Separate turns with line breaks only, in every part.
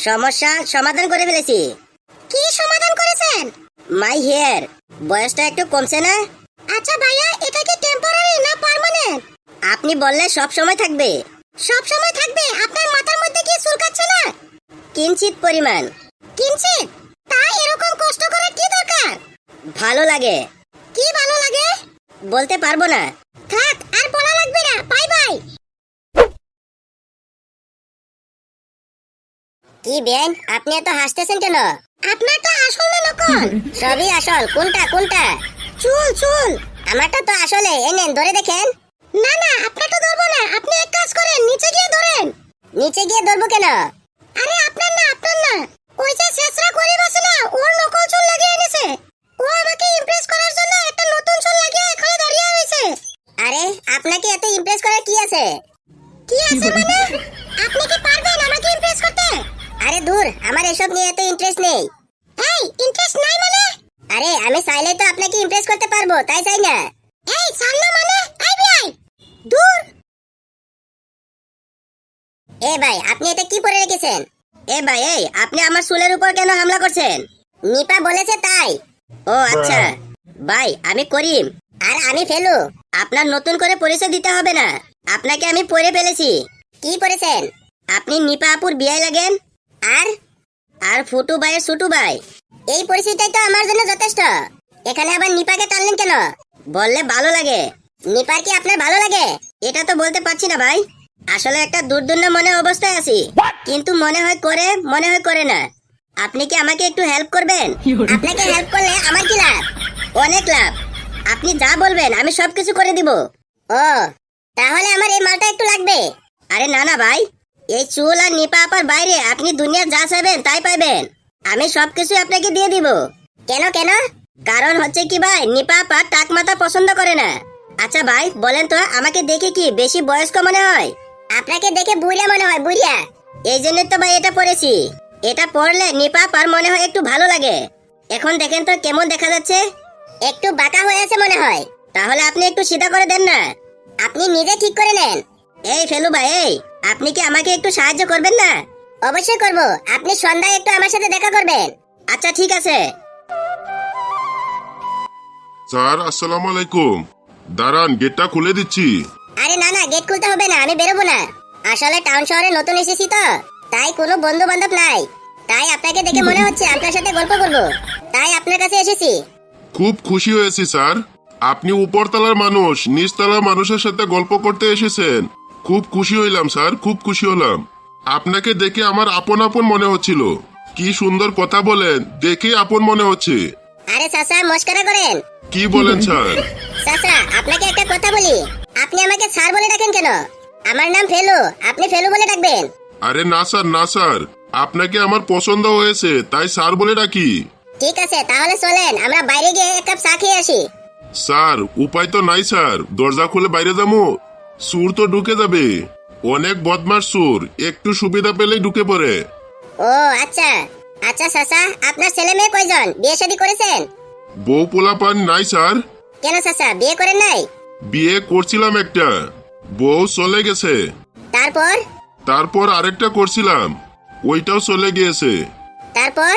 সমস্যা সমাধান করে ফেলেছি।
কি সমাধান করেছেন?
মাই হেয়ার, বয়সটা একটু কমছে না?
আচ্ছা ভাইয়া, এটা কি টেম্পোরারি না পার্মানেন্ট?
আপনি বললে সব সময় থাকবে।
সব সময় থাকবে? আপনার মাথার মধ্যে কি চুলকাচ্ছে না?
কিঞ্চিত পরিমাণ।
কিঞ্চিত? তাই এরকম কষ্ট করার কি দরকার?
ভালো লাগে।
কি ভালো লাগে?
বলতে পারবো না।
থাক, আর বলা লাগবে না, বাই বাই।
কি বেন, আপনি এত হাসতেছেন কেন?
আপনারটা আসল না নকল?
সবই আসল। কোনটা কোনটা?
চুল চুল।
আমারটা তো আসলে। এই নেন, ধরে দেখেন।
না না, আপনারটা ধরবো না। আপনি এক কাজ করেন, নিচে গিয়ে ধরেন।
নিচে গিয়ে ধরবো কেন?
আরে আপনার না, আপনার না। ওই যে শেষরা গরিব আছে না, ওর নকল চুল লাগিয়ে এনেছে। ও আমাকে ইমপ্রেস করার জন্য একটা নতুন চুল লাগিয়ে এখানে দাঁড়িয়ে রয়েছে।
আরে আপনাকে এত ইমপ্রেস করার কি আছে?
কি আছে মানে? আপনি কি পারবেন আমাকে ইমপ্রেস করতে?
আরে দূর, আমার এসব নিয়ে এত ইন্টারেস্ট নেই।
এই, ইন্টারেস্ট নাই মানে?
আরে আমি চাইলে তো আপনাকে ইমপ্রেস করতে পারবো, তাই চাই না।
এই সান্না মানে? আই বিআই দূর।
এ ভাই, আপনি এটা কি পরে রেখেছেন? এ ভাই, এই আপনি আমার চুলের উপর কেন হামলা করছেন? নিপা বলেছে তাই। ও আচ্ছা। ভাই, আমি করিম। আর আমি ফেলু। আপনার নতুন করে পরিচয় দিতে হবে না, আপনাকে আমি পরে ফেলেছি। কি পরেছেন? আপনি নিপা আপুর বিয়ে লাগেন। আর আর ফুটু ভাইয়ের ছোটু ভাই। এই পরিচয়টাই তো আমার জন্য যথেষ্ট। এখানে আবার নিপাকে টানলেন কেন? বললে ভালো লাগে। নিপার কি আপনার ভালো লাগে? এটা তো বলতে পারছি না ভাই। আসলে একটা দুর্দন্য মনে অবস্থায় আছি, কিন্তু মনে হয় করে, মনে হয় করে না। আপনি কি আমাকে একটু হেল্প করবেন? আপনাকে হেল্প করলে আমার কি লাভ? অনেক লাভ। আপনি যা বলবেন আমি সবকিছু করে দিব। ও, তাহলে আমার এই মালটা একটু লাগবে। আরে না না ভাই, এই চুল আর নিপা আপার বাইরে আপনি দুনিয়ার যা চাইবেন তাই পাইবেন। আমি সবকিছু আপনাকে দিয়ে দিব। কেন কেন? কারণ হচ্ছে কি ভাই, নিপা আপা টাক মাথা পছন্দ করে না। আচ্ছা ভাই বলেন তো, আমাকে দেখে কি বেশি বয়স্ক মনে হয়? আপনাকে দেখে বুড়িয়া মনে হয়, বুড়িয়া। এই জন্য তো ভাই এটা পরেছি। এটা পরলে নিপা আপার মনে হয় একটু ভালো লাগে। এখন দেখেন তো কেমন দেখা যাচ্ছে। একটু বাঁকা হয়ে আছে মনে হয়। তাহলে আপনি একটু সিধা করে দেন না। আপনি নিজে ঠিক করে নেন। এই ফেলু ভাই, এই আপনি কি আমাকে একটু সাহায্য করবেন না? অবশ্যই করব। আপনি সন্ধ্যায় একটু আমার সাথে দেখা করবেন। আচ্ছা ঠিক আছে।
স্যার আসসালামু আলাইকুম। দাঁড়ান, গেটটা খুলে দিচ্ছি।
আরে না না, গেট খুলতে হবে না, আমি বেরোবো না। আসলে টাউন শহরে নতুন এসেছি তো, তাই কোনো বন্ধু বান্ধব নাই। তাই আপনাকে দেখে মনে হচ্ছে আপনার সাথে গল্প করবো, তাই আপনার কাছে এসেছি।
খুব খুশি হয়েছি স্যার। আপনি উপরতলার মানুষ নিচতলার মানুষের সাথে গল্প করতে এসেছেন। খুব খুশি হইলাম স্যার, খুব খুশি হলাম। আপনাকে দেখে আমার আপন আপন মনে হচ্ছিল। কি সুন্দর কথা বলেন, দেখে আপন মনে হচ্ছে।
আরে চাচা, মস্করা করেন?
কি বলেন স্যার?
চাচা, আপনাকে একটা কথা বলি। আপনি আমাকে স্যার বলে ডাকেন কেন? আমার নাম ফেলু, আপনি ফেলু বলে ডাকবেন।
আরে না স্যার, না স্যার, আপনাকে আমার পছন্দ হয়েছে তাই স্যার বলে ডাকি।
ঠিক আছে, তাহলে চলেন আমরা বাইরে গিয়ে এক কাপ চা খেয়ে আসি।
স্যার উপায় তো নাই স্যার, দরজা খুলে বাইরে যাবো? সুর তো ঢুকে যাবে। অনেক বদমাস সুর, একটু সুবিধা পেলেই ঢুকে পড়ে।
ও আচ্ছা। আচ্ছা চাচা, আপনার ছেলে মেয়ে কয়জন? বিয়ে শাদী করেছেন?
বউ পোলাপান নাই স্যার।
কেন চাচা, বিয়ে করেন নাই?
বিয়ে করছিলাম একটা, বউ চলে গেছে।
তারপর?
তারপর আরেকটা করছিলাম, ওইটাও চলে গিয়েছে।
তারপর?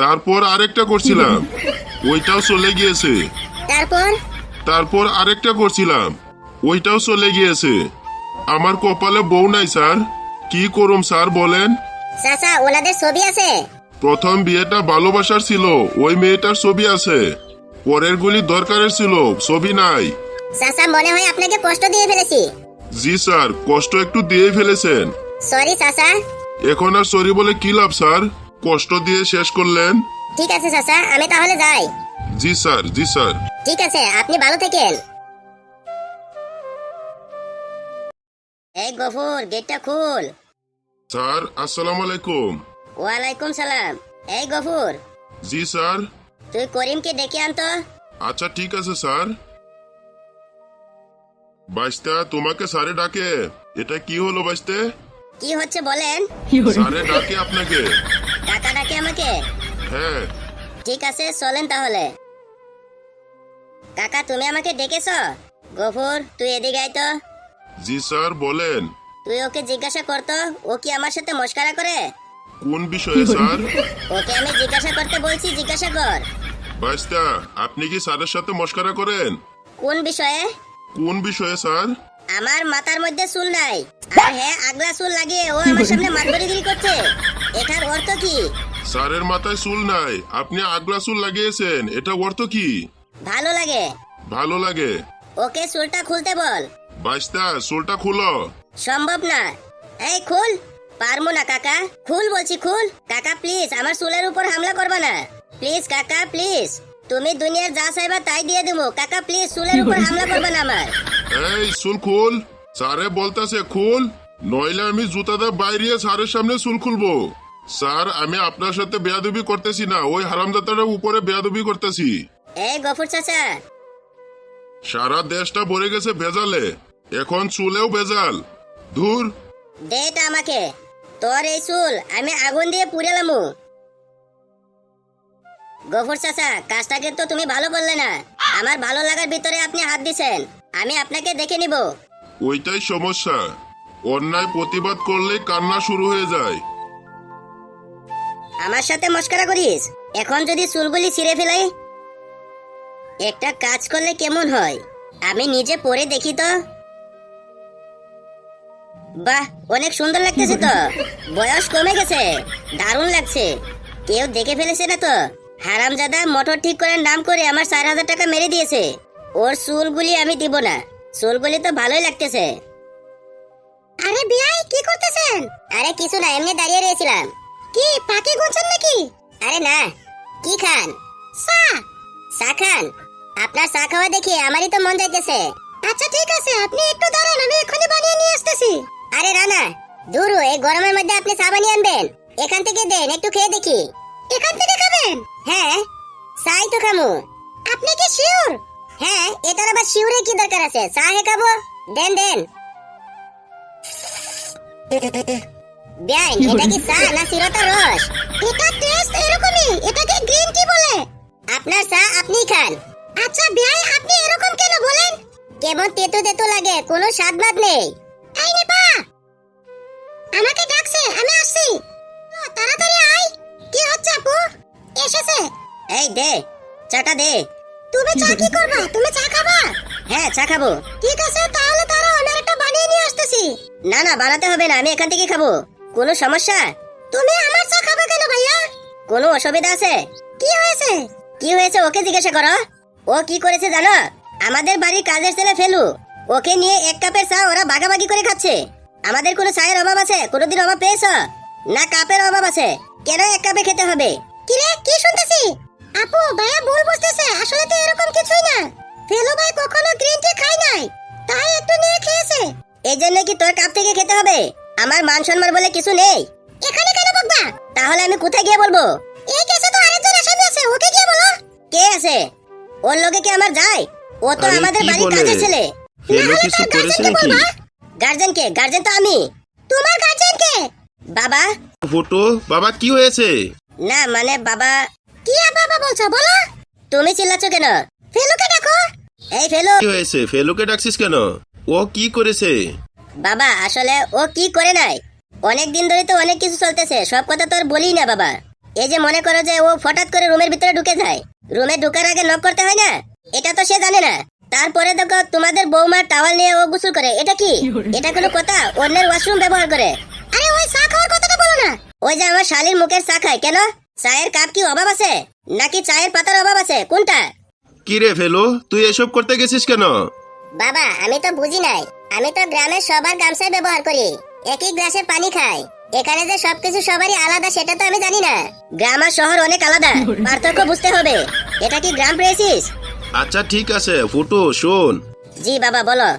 তারপর আরেকটা করছিলাম, ওইটাও চলে গিয়েছে।
তারপর?
তারপর আরেকটা করছিলাম, ওইটাও চলে গিয়েছে। আমার কপালে বউ নাই স্যার, কি করুম স্যার বলেন?
চাচা, ওনাদের ছবি আছে?
প্রথম বিয়েটা ভালোবাসার ছিল, ওই মেয়েটার ছবি আছে। পরের গুলি দরকারের ছিল, ছবি নাই।
চাচা, মনে হয় আপনাকে কষ্ট দিয়ে ফেলেছি।
জি স্যার, কষ্ট একটু দিয়ে ফেলেছেন।
সরি চাচা।
এখন আর সরি বলে কি লাভ স্যার, কষ্ট দিয়ে শেষ করলেন।
ঠিক আছে চাচা, আমি তাহলে যাই।
জি স্যার, জি স্যার।
ঠিক আছে, আপনি ভালো থাকেন। এই গফুর, গেটটা খুল।
স্যার আসসালামু আলাইকুম।
ওয়ালাইকুম সালাম। এই গফুর,
জি স্যার।
তুই করিমকে ডেকে আনতো।
আচ্ছা ঠিক আছে স্যার। বাইস্তা, তোমাকে স্যারে ডাকে। এটা কি হলো বাইস্তে?
কি হচ্ছে বলেন?
স্যারে ডাকে আপনাকে।
টাকা ডাকে আমাকে?
হ্যাঁ।
ঠিক আছে, চলেন তাহলে। কাকা, তুমি আমাকে ডেকেছ? গফুর, তুই এদিকে আয় তো।
জি স্যার বলেন।
তুই ওকে জিজ্ঞাসা করতো, ও কি আমার সাথে মস্করা করে?
কোন বিষয়ে স্যার?
ওকে আমি জিজ্ঞাসা করতে বলছি, জিজ্ঞাসা কর।
বাইস্তা, আপনি কি স্যারের সাথে মস্করা করেন?
কোন বিষয়ে?
কোন বিষয়ে স্যার?
আমার মাথার মধ্যে চুল নাই, আর হ্যাঁ আগলা চুল লাগিয়ে ও আমার সামনে মাতবরিগিরি করছে। এটার অর্থ কি?
স্যারের মাথায় চুল নাই, আপনি আগলা চুল লাগিয়েছেন, এটা অর্থ কি?
ভালো লাগে।
ভালো লাগে।
ওকে চুলটা খুলতে বল।
বাইস্তা, চুলটা খুলো।
সম্ভব না। এই খুল। পারমু না কাকা, খুল বলছি, খুল। কাকা প্লিজ আমার চুলের উপর হামলা করবা না, প্লিজ কাকা প্লিজ। তুমি দুনিয়ার যা চাইবা তাই দিয়ে দেবো, কাকা প্লিজ চুলের উপর হামলা করবা না আমার।
এই চুল খুল, স্যারে বলতেছে খুল, নইলে আমি জুতাটা বাইরে স্যারের সামনে চুল খুলবো। স্যার, আমি আপনার সাথে বেয়াদবি করতেছি না, ওই হারামজাদাটার উপরে বেয়াদবি করতেছি।
এই গফুর চাচা,
সারা দেশটা ভরে গেছে ভেজালে, এখন চুলেও ভেজাল। ধুর।
দে এটা আমাকে। তোর এই চুল আমি আগুন দিয়ে পুড়েলামু। গফুর চাচা, কাজটা কিন্তু তুমি ভালো করলে না। আমার ভালো লাগার ভিতরে আপনি হাত দিছেন, আমি আপনাকে দেখে নিব।
ওইটাই সমস্যা, অন্যায় প্রতিবাদ করলে কান্না শুরু হয়ে যায়।
আমার সাথে মস্করা করিস? এখন যদি চুলগুলি ছিঁড়ে ফেলাই? একটা কাজ করলে কেমন হয়, আমি নিজে পরে দেখি তো। বাহ, অনেক সুন্দর লাগতেছে তো, বয়স কমে গেছে, দারুণ লাগছে। কেউ দেখে ফেলেছে না তো? হারামজাদা মোটর ঠিক করার নাম করে আমার 4,000 টাকা মেরে দিয়েছে। ওর চুলগুলি আমি দিব না, চুলগুলি তো ভালোই লাগতেছে।
আরে বিয়াই কি করতেছেন?
আরে কিছু না, এমনি দাঁড়িয়ে রয়েছিলাম।
কি পাখি গুনছেন নাকি?
আরে না। কি খান?
চা।
চা খান? আপনার চা খাওয়া দেখে আমারই তো মন যাইতেছে।
আচ্ছা ঠিক আছে, আপনি একটু দাঁড়ান, আমি এখনই বানিয়ে নিয়ে আসতেছি।
আরে রানা, দূর, এই গরমের মধ্যে আপনি চা বানিয়ে আনবেন? এখান থেকে দেন, একটু খেয়ে দেখি।
এখান থেকে খাবেন?
হ্যাঁ, চাই তো খামু।
আপনি কি শিওর?
হ্যাঁ, এটার আবার শিউরে কি দরকার আছে? চা হে খাবো, দেন দেন। বেআইন, এটা কি চা না চিরতার রস?
এটা টেস্ট এরকমই, এটাকে গ্রিন টি বলে।
আপনার চা আপনিই খান।
আচ্ছা বিয়াই, আপনি এরকম কেন বলেন?
কেমন তেতো তেতো লাগে, কোনো স্বাদ বাদ নেই।
এই নিপা, আমাকে ডাকছে, আমি আসছি। তাড়াতাড়ি আয়। কি হচ্ছে আপু? এসেছে।
এই দে, চাটা দে।
তুমি চা কি করবা? তুমি চা খাবা?
হ্যাঁ, চা খাবো।
ঠিক আছে, তাহলে তারা আমি একটা বানিয়ে নিয়ে আসতেছি।
না না, বানাতে হবে না, আমি এখান থেকে খাবো। কোনো সমস্যা?
তুমি আমার চা খাবে কেন ভাইয়া?
কোনো অসুবিধা আছে?
কি হয়েছে?
কি হয়েছে ওকে জিজ্ঞাসা করো। ও কি করেছে জানো? আমাদের বাড়ির কাজের ছেলে ফেলু, ওকে নিয়ে এক কাপের চা ওরা ভাগাভাগি করে খাচ্ছে। আমাদের কোনো চায়ের অভাব আছে? কোনোদিন অভাব পেয়েছো? না কাপের অভাব আছে? কেন এক কাপে খেতে হবে?
কি রে, কি শুনতেছি? আপু ভাইয়া ভুল বুঝতেছে, আসলে তো এরকম কিছুই না। ফেলু ভাই কখনো গ্রিন টি খায় নাই, তাই একটু নিয়ে খেয়েছে।
এই জন্য কি তোর কাপ থেকে খেতে হবে? আমার মান সম্মান বলে কিছু নেই।
এখানে কেন বকবা?
তাহলে আমি কোথায় গিয়ে বলবো?
এই কেসে তো আরেকজন আসামি আছে, ওকে গিয়ে বলো।
কে আছে? ওর লোকে কি আমার যায়? ও তো
আরে
আমাদের
কি
বাড়ির
বলে?
কাজের ছেলে।
ফেলু কিছু করেছে নাকি?
গার্জেন কে? গার্জেন তো আমি।
তোমার গার্জেন কে?
বাবা।
ফুটো, বাবা কি হয়েছে?
না মানে বাবা।
কি বাবা বলছো বলো?
তুমি চিল্লাচ্ছ কেন?
ফেলুকে দেখো।
এই ফেলু।
কি হয়েছে? ফেলুকে ডাকছিস কেন? ও কি করেছে?
বাবা আসলে ও কি করে নাই, অনেক দিন ধরে তো অনেক কিছু চলতেছে, সব কথা তো আর বলি না বাবা। এই যে মনে করো যে ও হঠাৎ করে রুমের ভিতরে ঢুকে যায়, রুমে ঢোকার আগে নক করতে হয় না, এটা তো সে জানে না। তারপরে দেখো তোমাদের বৌমার টাওয়াল নিয়ে ও গোসল করে, এটা কি? এটা কোনো কথা? অন্যের ওয়াশরুম ব্যবহার করে।
আরে ওই চা খাওয়ার কথাটা বলো না।
ওই যে আমার শালীর মুখের চা খায় কেন? চায়ের কাপ কি অভাব আছে নাকি চায়ের পাতার অভাব আছে, কোনটা?
কি রে ফেলু, তুই এসব করতে গেছিস কেন?
বাবা আমি তো বুঝি নাই, আমি তো গ্রামের সবার গামছাই ব্যবহার করি, একই গ্লাসে পানি খাই। এখানে যে সবকিছু সবারই আলাদা সেটা তো আমি জানি না। গ্রাম আর শহর অনেক আলাদা, পার্থক্য বুঝতে হবে। এটা কি গ্রাম পেয়েছিস?
আচ্ছা ঠিক আছে ফুটো, শোন।
জি বাবা বলো।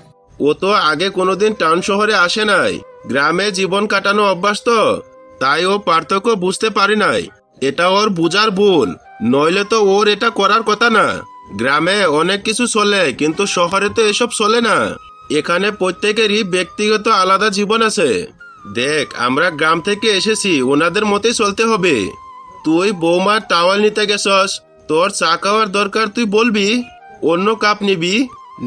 ও তো আগে কোনোদিন টাউন শহরে আসে নাই, গ্রামে জীবন কাটানো অভ্যাস তো, তাই ও পার্থক্য বুঝতে পারি নাই। এটা ওর বুঝার ভুল, নইলে তো ওর এটা করার কথা না। গ্রামে অনেক কিছু চলে, কিন্তু শহরে তো এসব চলে না। এখানে প্রত্যেকেরই ব্যক্তিগত আলাদা জীবন আছে। দেখ, আমরা গ্রাম থেকে এসেছি, ওনাদের মতেই চলতে হবে। তুই বৌমার টাওয়াল নিতে গেছস, তোর চা খাওয়ার দরকার তুই বলবি, অন্য কাপ নিবি,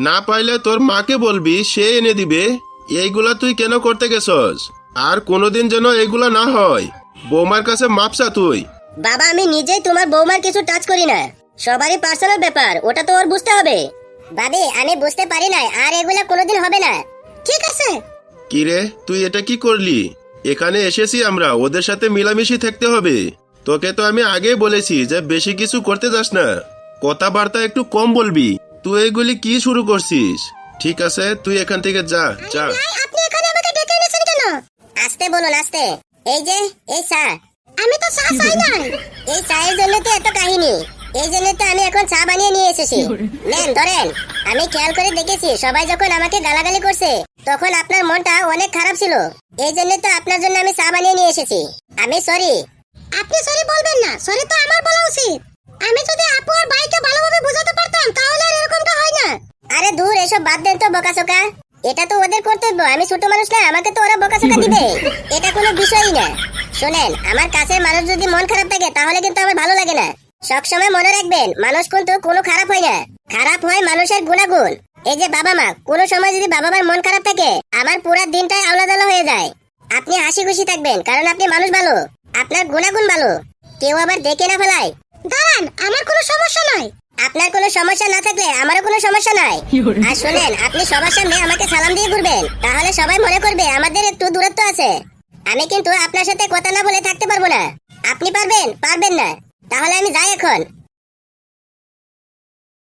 না পাইলে তোর মাকে বলবি, সে এনে দিবে। এইগুলা তুই কেন করতে গেছস? আর কোনোদিন যেন এগুলা না হয়। বৌমার কাছে মাপসা তুই।
বাবা আমি নিজেই তোমার বৌমার কিছু টাচ করি না, সবারই পার্সোনাল ব্যাপার, ওটা তো ওর বুঝতে হবে।
ভাবি আমি বুঝতে পারি নাই, আর এগুলা কোনোদিন হবে না। ঠিক আছে।
কিরে তুই এটা কি করলি? এখানে এসেছি আমরা, ওদের সাথে মিলামিশি থাকতে হবে। তোকে তো আমি আগেই বলেছি যে বেশি কিছু করতে যাস না, কথাবার্তা একটু কম বলবি। তুই এগুলি কি শুরু করছিস? ঠিক আছে তুই এখান থেকে যা যা।
ভাই আপনি এখানে আমাকে ডেকে এনেছেন কেন?
আস্তে বলুন আস্তে। এই যে এই চা।
আমি তো চা চাই নাই।
এই চায়ের জন্য তো এত কাহিনী, এই জন্য তো আমি এখন চা বানিয়ে নিয়ে এসেছি। নেন ধরেন। আমি খেয়াল করে দেখেছি সবাই যখন আমাকে গালাগালি করছে তখন আপনার মনটা অনেক খারাপ ছিল, এই জন্য তো আপনার জন্য আমি চা বানিয়ে নিয়ে এসেছি। আমি সরি।
আপনি সরি বলবেন না, সরি তো আমার বলা উচিত। আমি যদি আপু আর ভাইকে ভালোভাবে বোঝাতে পারতাম তাহলে আর এরকমটা হয় না।
আরে দূর, এসব বাদ দেন তো বকাচোকা। এটা তো ওদের কর্তব্য, আমি ছোট মানুষ না, আমাকে তো ওরা বকাচোকা দিবে, এটা কোনো বিষয়ই না। শোনেন, আমার কাছের মানুষ যদি মন খারাপ থাকে তাহলে কিন্তু আমার ভালো লাগে না। সবসময় মনে রাখবেন, মানুষ কিন্তু কোনো খারাপ হয় না, খারাপ হয় মানুষের গুণাগুণ। এই যে বাবা মা, কোনো সময় যদি বাবা মার মন খারাপ থাকে আমার পুরো দিনটাই আওলাদালো হয়ে যায়। আপনি হাসি খুশি থাকবেন, কারণ আপনি মানুষ ভালো, আপনার গুণাগুণ ভালো, কেউ আবার দেখে না ফেলায়।
দাঁড়ান, আমার কোনো সমস্যা নাই।
আপনার কোনো সমস্যা না থাকলে আমারও কোনো সমস্যা নাই। আর শুনেন, আপনি সবার সামনে আমাকে সালাম দিয়ে ঘুরবেন, তাহলে সবাই মনে করবে আমাদের একটু দূরত্ব আছে। আমি কিন্তু আপনার সাথে কথা না বলে থাকতে পারবো না। আপনি পারবেন? পারবেন না? তাহলে আমি যাই এখন।